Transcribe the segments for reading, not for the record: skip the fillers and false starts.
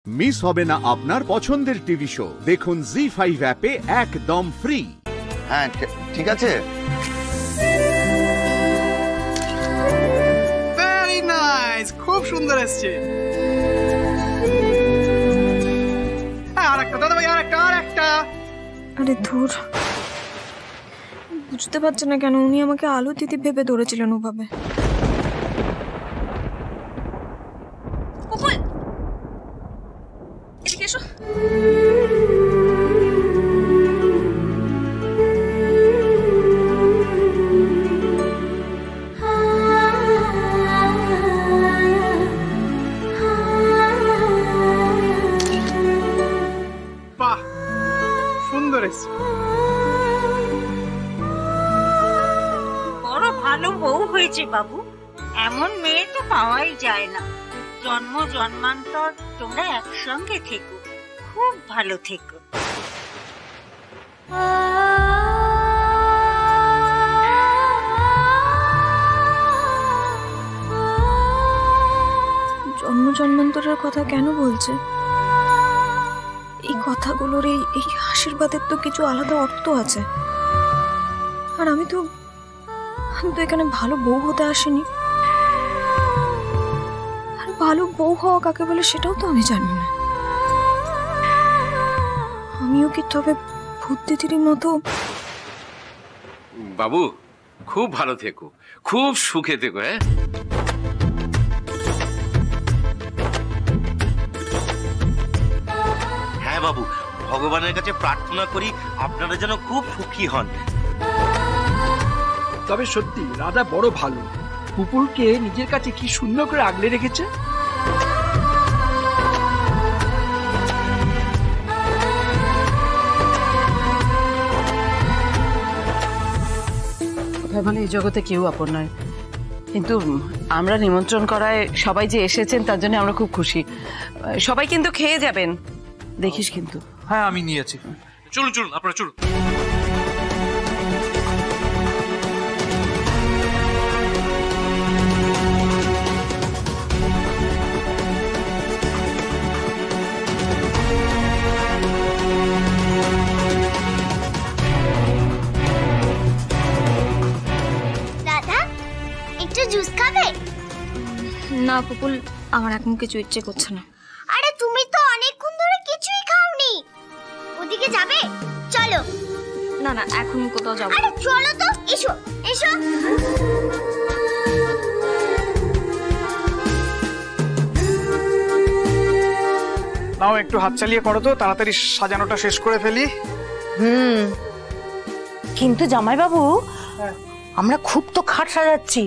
Miss হবে না আপনার পছন্দের টিভি শো। দেখুন জি5 অ্যাপে একদম ফ্রি। হ্যাঁ ঠিক আছে। ভেরি নাইস, খুব সুন্দর এসছে। আরেকটা দাদা ভাই, আরেকটা। আরে ধুর, বুঝতে পারছে না কেন উনি আমাকে আলু দিদি ভেবে ধরেছিলেন ওভাবে। এদিকে এসো। বাহ, সুন্দর এসছে। বড় ভালো বউ হয়েছে বাবু, এমন মেয়ে তো পাওয়াই যায় না। জন্ম জন্মান্তর তোমরা একসঙ্গে থেকো, খুব ভালো থেকো। জন্ম জন্মান্তরের কথা কেন বলছে? এই কথাগুলোর এই আশীর্বাদের তো কিছু আলাদা অর্থ আছে। আর আমি তো এখানে ভালো বউ হতে আসিনি। আর ভালো বউ হওয়া কাকে বলে সেটাও তো আমি জানি না। আমিও কি তবে ভূত দিদির মতো? বাবু খুব ভালো থেকো, খুব সুখে থেকো। হ্যাঁ বাবু, ভগবানের কাছে প্রার্থনা করি আপনারা যেন খুব সুখী হন। তবে সত্যি রাধা বড় ভালো, পুপুরকে নিজের কাছে কি সুন্দর করে আগলে রেখেছে। কোথায় বলে এই জগতে কেউ আপন নয়, কিন্তু আমরা নিমন্ত্রণ করায় সবাই যে এসেছেন তার জন্য আমরা খুব খুশি। সবাই কিন্তু খেয়ে যাবেন, দেখিস কিন্তু। হ্যাঁ আমি নিয়েছি। চলুন চলুন আপনারা চলুন। দাদা একটু জুস খাবে? না পুপুল, আমার এখন কিছু ইচ্ছে করছে না। আরে তুমি তো অনেকক্ষণ ধরে কিছুই খাওনি, ওদিকে যাবে? চলো। না না, এখন কোথাও যাবো। আরে চলো তো, এসো এসো। নাও একটু হাত চালিয়ে করো তো, তাড়াতাড়ি সাজানোটা শেষ করে ফেলি। কিন্তু জামাইবাবু, আমরা খুব তো খাট সাজাচ্ছি,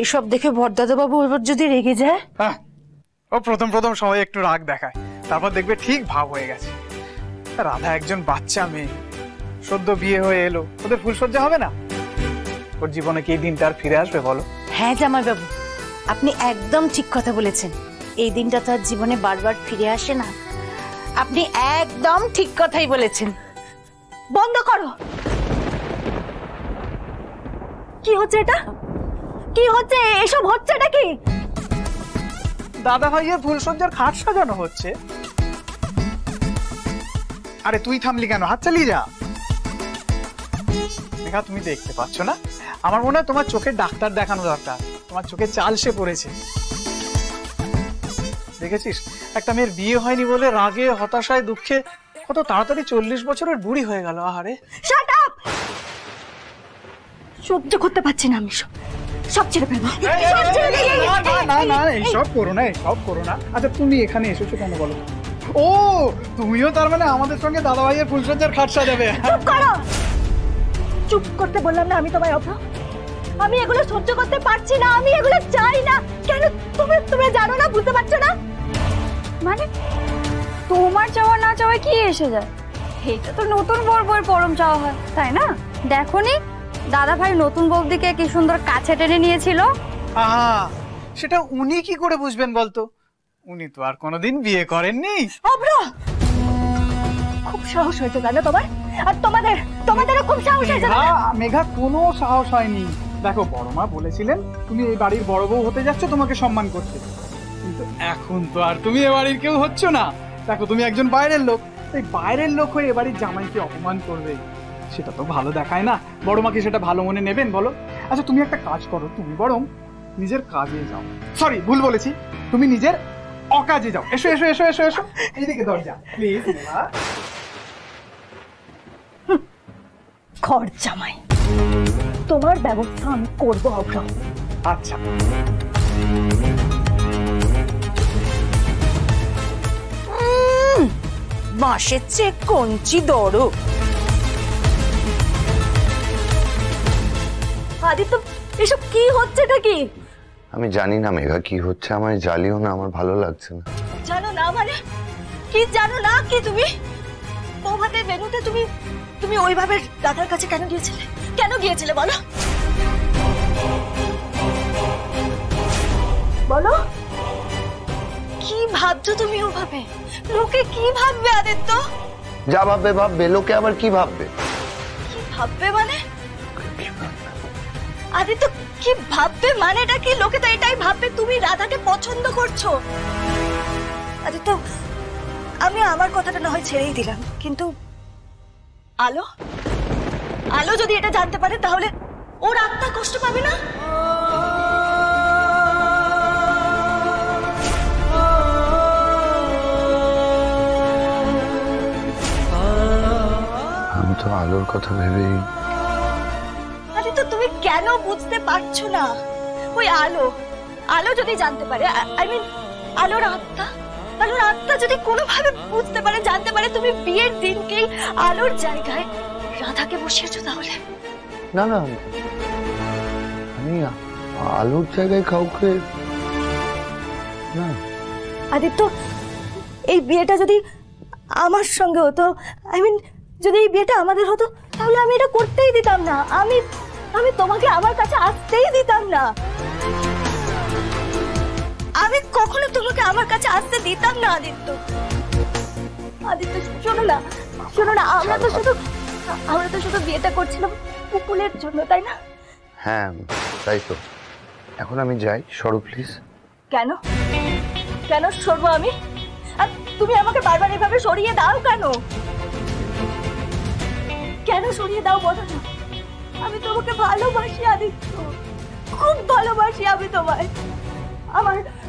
এসব দেখে বড়দাদা বাবু এবার যদি রেগে যায়। হ্যাঁ, ও প্রথম সময় একটু রাগ দেখায়, তারপর দেখবে ঠিক ভাব হয়ে গেছে। রাধা একজন বাচ্চা মেয়ে, সদ্য বিয়ে হয়ে এলো, ওদের ফুলসজ্জা হবে না? ওর জীবনে কি এই দিনটা আর ফিরে আসবে বলো? হ্যাঁ জামাইবাবু, আপনি একদম ঠিক কথা বলেছেন। এই দিনটা তো আর জীবনে বারবার ফিরে আসে না। আপনি একদম ঠিক কথাই বলেছেন। বন্ধ করো। কি হচ্ছে এটা? কি হচ্ছে? এসব হচ্ছে নাকি? দাদা ভাইয়ের ফুলসজ্জার খাট সাজানো হচ্ছে। আরে তুই থামলি কেন? হাত চালিয়ে যা। দেখা, তুমি দেখতে পাচ্ছ না? আমার মনে হয় তোমার চোখের ডাক্তার দেখানো দরকার। তোমার চোখে চালসে পড়েছে। দেখেছিস, একটা মেয়ের বিয়ে হয়নি বলে রাগে, হতাশায়, দুঃখে কত তাড়াতাড়ি 40 বছরের বুড়ি হয়ে গেল। আহারে, শাট আপ! সহ্য করতে পারছি না আমি। সব ছেড়ে ফেলবো। না এইসব করো না, এসব করো না। আচ্ছা তুমি এখানে এসেছো কেন বলো? ও, তুমিও তার মানে আমাদের সঙ্গে দাদা ভাইয়ের ফুলসজ্জার খাট সাজাবে? চুপ করো। চুপ করতে বললাম না আমি তোমায় অভ্র। আমি এগুলো সহ্য করতে পারছি না, আমি এগুলো চাই না। কেন? তুমি জানো না, বুঝতে পারছো না? মানে তোমার চাওয়া না চাওয়া কি এসে যায়? এটা তো নতুন বউয়ের পরম চাওয়া হয়, তাই না? দেখোনি দাদা ভাই নতুন বউদিকে কি সুন্দর কাছে টেনে নিয়েছিল। আহা, সেটা উনি কি করে বুঝবেন বলতো? উনি তো আর কোনোদিন বিয়ে করেননি। অভ্র, খুব সাহস হয়েছে দাদা তোমার, আর তোমাদেরও খুব সাহস হয়েছে। মেঘা, কোনো সাহস হয়নি। দেখো, বড় মা বলেছিলেন তুমি এই বাড়ির বড় বউ হতে যাচ্ছ, তোমাকে সম্মান করতে। কিন্তু এখন তো আর তুমি এ বাড়ির কেউ হচ্ছ না। দেখো তুমি একজন বাইরের লোক, এই বাইরের লোক হয়ে এবারে জামাইকে অপমান করবে, সেটা তো ভালো দেখায় না। বড় মাকে সেটা ভালো মনে নেবেন বলো? আচ্ছা তুমি একটা কাজ করো, তুমি বরং নিজের কাজে যাও। সরি, ভুল বলেছি, তুমি নিজের অকাজে যাও। এসো এসো এসো এসো এসো, এইদিকে দরজা প্লিজ। ঘর জামাই, তোমার ব্যবস্থা আমি করবো অগ্রহ। আচ্ছা বাঁশের চেয়ে কঞ্চি দড়ো। আদিত্য, এসব কি হচ্ছেটা কি? আমি জানি না মেঘা কি হচ্ছে, আমায় জ্বালিও না, আমার ভালো লাগছে না। জানো না মানে কি? জানো না কি তুমি? বৌভাতের বেনুতে তুমি তুমি ওইভাবে দাদার কাছে কেন গিয়েছিলে? কেন গিয়েছিলে বলো বলো? কি ভাবছো তুমি ওভাবে? লোকে কি ভাববে আদিত্য? যা ভাববে ভাববে, লোকে আবার কি ভাববে? কি ভাববে মানে? আদিত্য কি ভাববে মানেটা কি? লোকে তো এটাই ভাববে তুমি রাধাকে পছন্দ করছো। আদিত্য, আমি আমার কথাটা না হয় ছেড়েই দিলাম, কিন্তু আলো আলো যদি এটা জানতে পারে তাহলে ওর আত্মা কষ্ট পাবে না? আমি তো আলোর কথা ভেবেই। আদিত্য, তুমি কেন বুঝতে পারছো না? ওই আলো আলো যদি জানতে পারে, আই মিন আলোর আত্মা যদি কোনোভাবে বুঝতে পারে, জানতে পারে তুমি বিয়ের দিনকেই আলোর জায়গায় রাধাকে বসিয়েছো, তাহলে? না না, আমি আলোর জায়গায় কাউকে না। আদিত্য, এই বিয়েটা যদি আমার সঙ্গে হতো, আই মিন যদি এই বিয়েটা আমাদের হতো, তাহলে আমি এটা করতেই দিতাম না। আমি তোমাকে আমার কাছে আসতেই দিতাম না। আমি কখনো তোমাকে আমার কাছে আসতে দিতাম না আদিত্য। আদিত্য শোনো না, আমরা তো শুধু বিয়েটা করছিলাম পুকুলের জন্য, তাই না? হ্যাঁ তাই তো। এখন আমি যাই, সরো প্লিজ। কেন কেন সরবো আমি? আর তুমি আমাকে বারবার এভাবে সরিয়ে দাও কেন? কেন সরিয়ে দাও বলো না? আমি তোমাকে ভালোবাসি আদিত্য, খুব ভালোবাসি আমি তোমায়।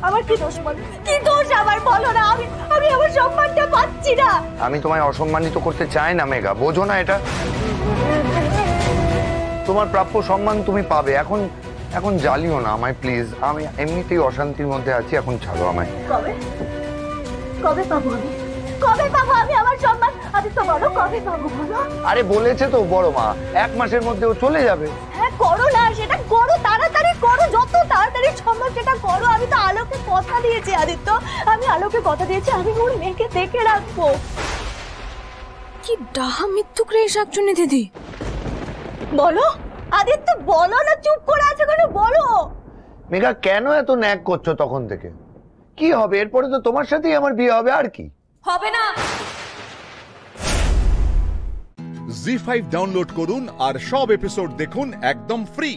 আমার কি দোষ বলো? কি দোষ আমার বলো না? আমি আমার সম্মানটা পাচ্ছি না। আমি তোমায় অসম্মানিত করতে চাই না মেঘা, বোঝো না এটা? তোমার প্রাপ্য সম্মান তুমি পাবে। এখন জ্বালিও না আমায় প্লিজ, আমি এমনিতেই অশান্তির মধ্যে আছি, এখন ছাড়ো আমায়। কবে পাবো আমি? কবে পাবো আমি আমার সম্মান? আদিত্য বলো, কবে পাবো বলো? আরে বলেছে তো বড় মা, 1 মাসের মধ্যে ও চলে যাবে। হ্যাঁ করো না, সেটা করো, তাড়াতাড়ি করো, যত তাড়াতাড়ি সম্ভব সেটা করো। আমি তো আলোকে কথা দিয়েছি আদিত্য, আমি আলোকে কথা দিয়েছি আমি ওর মেয়েকে দেখে রাখবো। কি ডাহা মিথ্যুক রে শাকচুন্নি দিদি। বলো আদিত্য, বলো না, চুপ করে আছো কেন? বলো। মেঘা কেন এত ন্যাক করছো তখন থেকে? কি হবে এরপরে? তো তোমার সাথেই আমার বিয়ে হবে, আর কি হবে না। জি5 ডাউনলোড করুন আর সব এপিসোড দেখুন একদম ফ্রি।